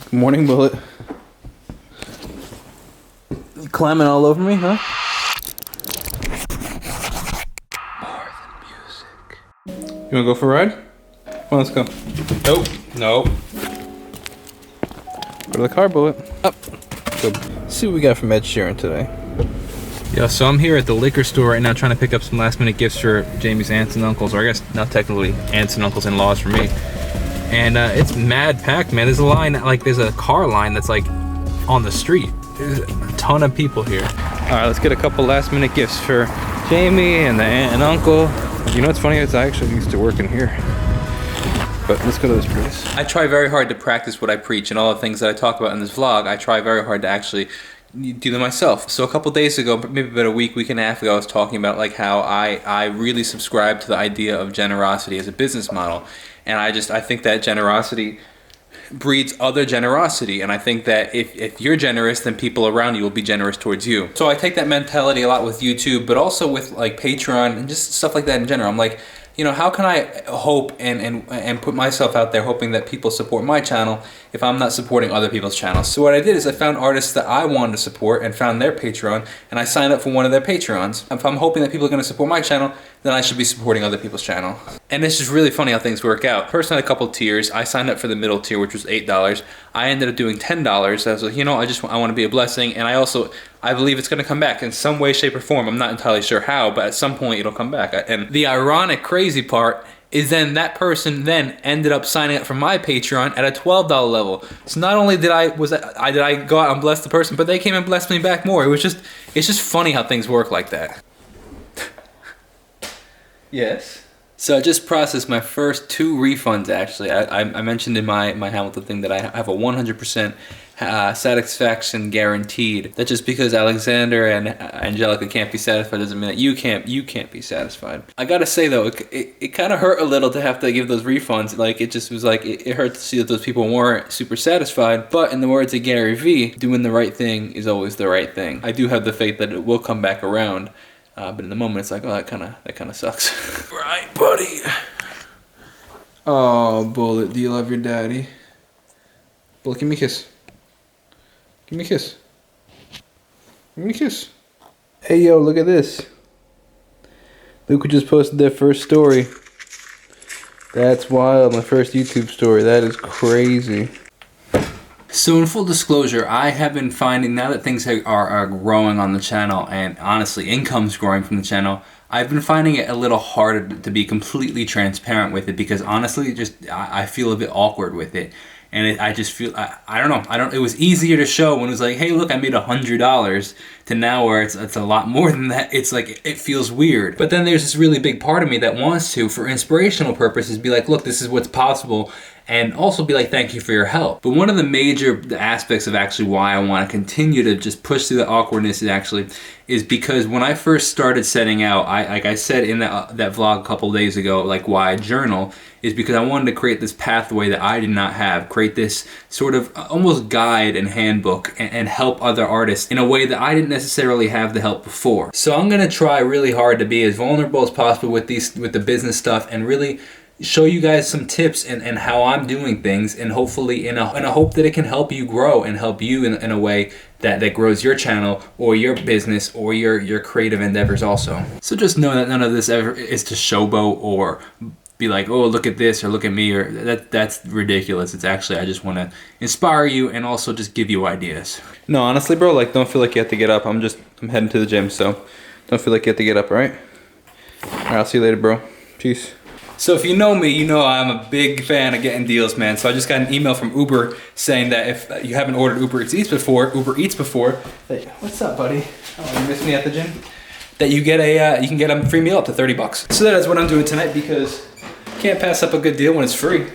Good morning, Bullet. You climbing all over me, huh? More than music. You wanna go for a ride? Come on, let's go. Nope. Nope. Go to the car, Bullet. Up. Go. See what we got from Ed Sheeran today. Yeah, so I'm here at the liquor store right now trying to pick up some last minute gifts for Jamie's aunts and uncles, or I guess not technically aunts and uncles in laws for me. And it's mad packed, man. There's a line, like there's a car line that's like on the street. There's a ton of people here. All right, let's get a couple last minute gifts for Jamie and the aunt and uncle. You know what's funny is I actually used to work in here. But let's go to this place. I try very hard to practice what I preach, and all the things that I talk about in this vlog, I try very hard to actually do them myself. So a couple days ago, maybe about a week and a half ago, I was talking about like how I really subscribe to the idea of generosity as a business model. And I think that generosity breeds other generosity. And I think that if you're generous, then people around you will be generous towards you. So I take that mentality a lot with YouTube, but also with like Patreon and just stuff like that in general. I'm like, you know, how can I hope and put myself out there hoping that people support my channel if I'm not supporting other people's channels? So what I did is I found artists that I wanted to support and found their Patreon, and I signed up for one of their Patrons. If I'm hoping that people are going to support my channel, then I should be supporting other people's channel. And it's just really funny how things work out. First I had a couple tiers. I signed up for the middle tier, which was $8. I ended up doing $10. I was like, you know, I want to be a blessing, and I believe it's going to come back in some way, shape, or form. I'm not entirely sure how, but at some point it'll come back. And the ironic, crazy part is then that person then ended up signing up for my Patreon at a $12 level. So not only did I go out and bless the person, but they came and blessed me back more. It's just funny how things work like that. Yes. So I just processed my first 2 refunds, actually. I mentioned in my Hamilton thing that I have a 100% satisfaction guaranteed. That's just because Alexander and Angelica can't be satisfied doesn't mean that you can't be satisfied. I gotta say though, it kind of hurt a little to have to give those refunds. Like it just was like, it hurt to see that those people weren't super satisfied. But in the words of Gary Vee, doing the right thing is always the right thing. I do have the faith that it will come back around. But in the moment, it's like, oh, that kind of sucks. Right, buddy. Oh, Bullet, do you love your daddy? Bullet, give me a kiss. Give me a kiss. Give me a kiss. Hey, yo, look at this. Look who just posted their first story. That's wild, my first YouTube story. That is crazy. So in full disclosure, I have been finding, now that things are growing on the channel, and honestly income's growing from the channel, I've been finding it a little harder to be completely transparent with it, because honestly I feel a bit awkward with it. And I just feel, I don't know, it was easier to show when it was like, hey look, I made $100, to now where it's a lot more than that. It's like, it feels weird. But then there's this really big part of me that wants to, for inspirational purposes, be like, look, this is what's possible. And also be like, thank you for your help. But one of the major aspects of actually why I want to continue to just push through the awkwardness is because when I first started setting out, like I said in that vlog a couple days ago, like why I journal, is because I wanted to create this pathway that I did not have, create this sort of almost guide and handbook and help other artists in a way that I didn't necessarily have the help before. So I'm gonna try really hard to be as vulnerable as possible with the business stuff, and really show you guys some tips and how I'm doing things, and hopefully in a hope that it can help you grow and help you in a way that grows your channel or your business or your creative endeavors also. So just know that none of this ever is to showboat or be like, oh, look at this or look at me, or that's ridiculous. It's actually, I just want to inspire you and also just give you ideas. No, honestly, bro, like don't feel like you have to get up. I'm heading to the gym, so don't feel like you have to get up, all right? All right, I'll see you later, bro. Peace. So if you know me, you know I'm a big fan of getting deals, man. So I just got an email from Uber saying that if you haven't ordered Uber Eats before, that, what's up, buddy? Oh, you missed me at the gym? That you get you can get a free meal up to $30. So that is what I'm doing tonight, because you can't pass up a good deal when it's free.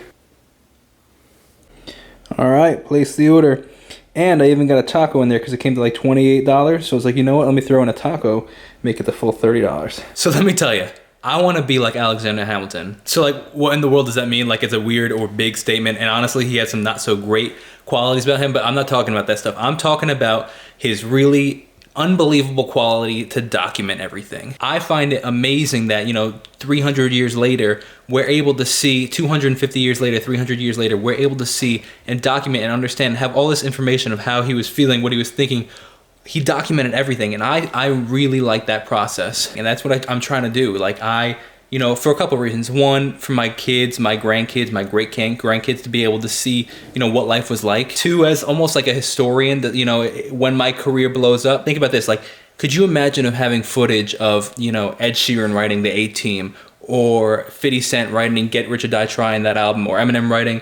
All right, place the order. And I even got a taco in there because it came to like $28. So I was like, you know what? Let me throw in a taco, make it the full $30. So let me tell you, I want to be like Alexander Hamilton. So like, what in the world does that mean? Like, it's a weird or big statement. And honestly, he had some not so great qualities about him, but I'm not talking about that stuff. I'm talking about his really unbelievable quality to document everything. I find it amazing that, you know, 300 years later, we're able to see, 250 years later, 300 years later, we're able to see and document and understand, have all this information of how he was feeling, what he was thinking. He documented everything, and I really like that process, and that's what I'm trying to do. Like, you know, for a couple of reasons. One, for my kids, my grandkids, my great-grandkids to be able to see, you know, what life was like. Two, as almost like a historian, that, you know, when my career blows up, think about this, like, could you imagine of having footage of, you know, Ed Sheeran writing the A-Team, or 50 Cent writing Get Rich or Die Trying, that album, or Eminem writing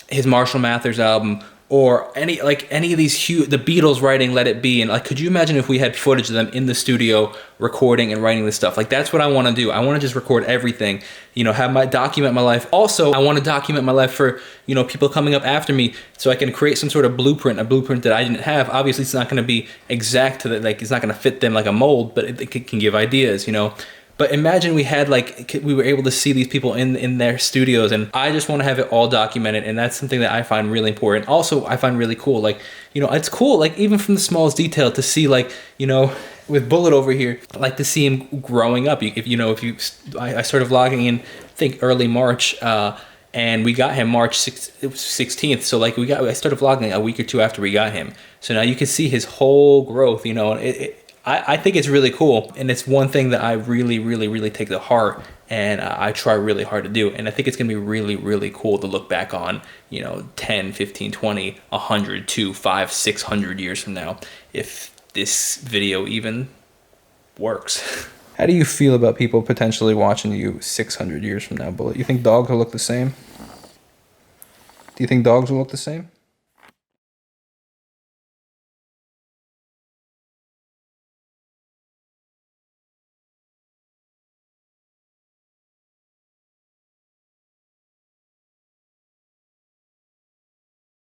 his Marshall Mathers album, or any of these huge, the Beatles writing Let It Be, and like, could you imagine if we had footage of them in the studio recording and writing this stuff? Like, that's what I want to do. I want to just record everything, you know, document my life. Also, I want to document my life for, you know, people coming up after me, so I can create some sort of blueprint, a blueprint that I didn't have. Obviously, it's not going to be exact to that, like, it's not going to fit them like a mold, but it can give ideas, you know. But imagine we had, like, we were able to see these people in their studios, and I just want to have it all documented, and that's something that I find really important. Also, I find really cool, like, you know, it's cool, like, even from the smallest detail to see, like, you know, with Bullet over here, I like to see him growing up. I started vlogging in, I think, early March, and we got him March 16th, so like I started vlogging a week or two after we got him. So now you can see his whole growth, you know, I think it's really cool, and it's one thing that I really, really, really take to heart, and I try really hard to do, and I think it's going to be really, really cool to look back on, you know, 10, 15, 20, 100, 200, 500, 600 years from now, if this video even works. How do you feel about people potentially watching you 600 years from now, Bullet? You think dogs will look the same? Do you think dogs will look the same?